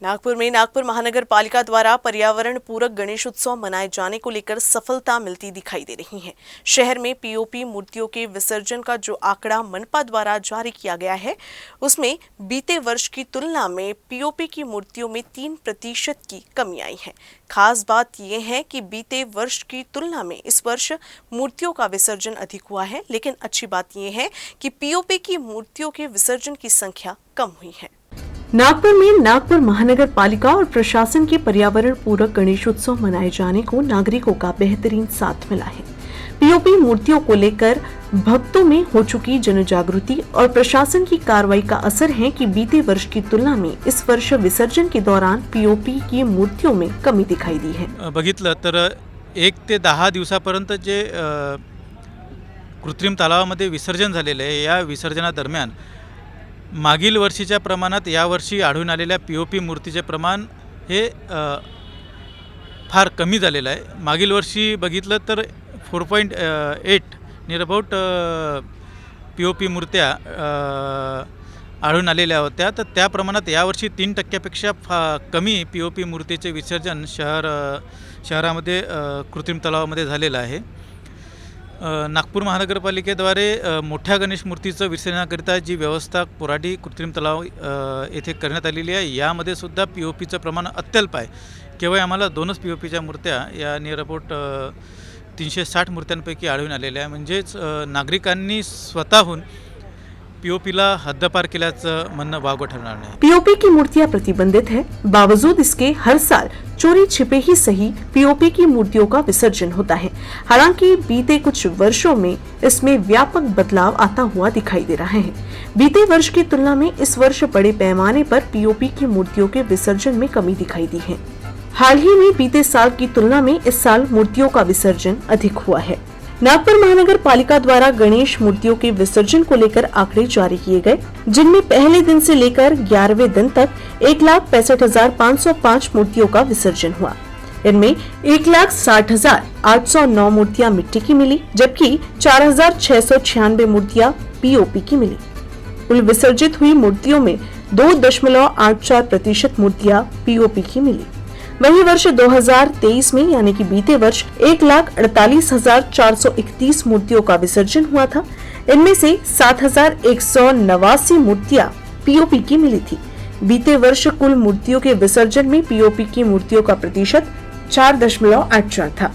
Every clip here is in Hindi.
नागपुर में नागपुर महानगर पालिका द्वारा पर्यावरण पूरक गणेश उत्सव मनाए जाने को लेकर सफलता मिलती दिखाई दे रही है। शहर में पीओपी मूर्तियों के विसर्जन का जो आंकड़ा मनपा द्वारा जारी किया गया है, उसमें बीते वर्ष की तुलना में पीओपी की मूर्तियों में 3% की कमी आई है। खास बात यह है कि बीते वर्ष की तुलना में इस वर्ष मूर्तियों का विसर्जन अधिक हुआ है, लेकिन अच्छी बात यह है कि पीओपी की मूर्तियों के विसर्जन की संख्या कम हुई है। नागपुर में नागपुर महानगर पालिका और प्रशासन के पर्यावरण पूरक गणेश उत्सव मनाए जाने को नागरिकों का बेहतरीन साथ मिला है। पीओपी मूर्तियों को लेकर भक्तों में हो चुकी जन जागृति और प्रशासन की कार्रवाई का असर है कि बीते वर्ष की तुलना में इस वर्ष विसर्जन के दौरान पीओपी की मूर्तियों में कमी दिखाई दी है। बघितलं तर 1 ते 10 दिवसापर्यंत जे कृत्रिम तलावामध्ये विसर्जन झालेले आहे, या विसर्जनादरम्यान मागील वर्षीच्या प्रमाणात यावर्षी आढळून आलेल्या पीओपी मूर्तीचे प्रमाण हे फार कमी झालेलं आहे। मागील वर्षी बघितलं तर 4.8 नियर अबाउट पीओपी मूर्त्या आढळून आलेल्या होत्या, तर त्या प्रमाणात यावर्षी 3% कमी पीओपी मूर्तीचे विसर्जन शहरामध्ये कृत्रिम तलावामध्ये झालेलं आहे। नागपूर महानगरपालिकेद्वारे मोठ्या गणेश मूर्तीचं विसर्जनाकरिता जी व्यवस्था कोराडी कृत्रिम तलाव येथे करण्यात आलेली आहे, यामध्ये सुद्धा पीओपीचं प्रमाण अत्यल्प आहे। केवळ आम्हाला 2च पीओपीच्या मूर्त्या या नियर अबाउट 360 मूर्त्यांपैकी आढळून आलेल्या आहे। म्हणजेच नागरिकांनी स्वतःहून पीओपीला हद्दपार केल्याचं म्हणणं वावगं ठरणार नाही। पीओपी की मूर्तियां प्रतिबंधित है, बावजूद इसके हर साल चोरी छिपे ही सही पीओपी की मूर्तियों का विसर्जन होता है। हालांकि बीते कुछ वर्षों में इसमें व्यापक बदलाव आता हुआ दिखाई दे रहा है। बीते वर्ष की तुलना में इस वर्ष बड़े पैमाने पर पीओपी की मूर्तियों के विसर्जन में कमी दिखाई दी है। हाल ही में बीते साल की तुलना में इस साल मूर्तियों का विसर्जन अधिक हुआ है। नागपुर महानगर पालिका द्वारा गणेश मूर्तियों के विसर्जन को लेकर आंकड़े जारी किए गए, जिनमें पहले दिन से लेकर 11वें दिन तक 1,65,505 मूर्तियों का विसर्जन हुआ। इनमें 1,60,809 मूर्तियां मिट्टी की मिली, जबकि 4,696 मूर्तियां पीओपी की मिली। कुल विसर्जित हुई मूर्तियों में 2.84% मूर्तियां पीओपी की मिली। वही वर्ष 2023 में यानी कि बीते वर्ष 1,48,431 मूर्तियों का विसर्जन हुआ था। इनमें से 7,189 मूर्तियां पीओपी की मिली थी। बीते वर्ष कुल मूर्तियों के विसर्जन में पीओपी की मूर्तियों का प्रतिशत 4.84 था।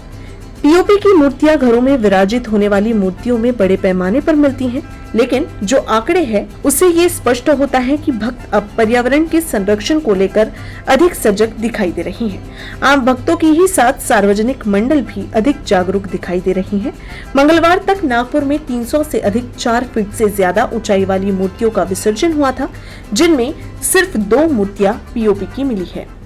पीओपी की मूर्तियां घरों में विराजित होने वाली मूर्तियों में बड़े पैमाने पर मिलती हैं, लेकिन जो आंकड़े हैं उससे ये स्पष्ट होता है कि भक्त अब पर्यावरण के संरक्षण को लेकर अधिक सजग दिखाई दे रही हैं। आम भक्तों के ही साथ सार्वजनिक मंडल भी अधिक जागरूक दिखाई दे रही हैं। मंगलवार तक नागपुर में 300 से अधिक 4 फीट से ज्यादा ऊंचाई वाली मूर्तियों का विसर्जन हुआ था, जिनमें सिर्फ 2 मूर्तियां पीओपी की मिली है।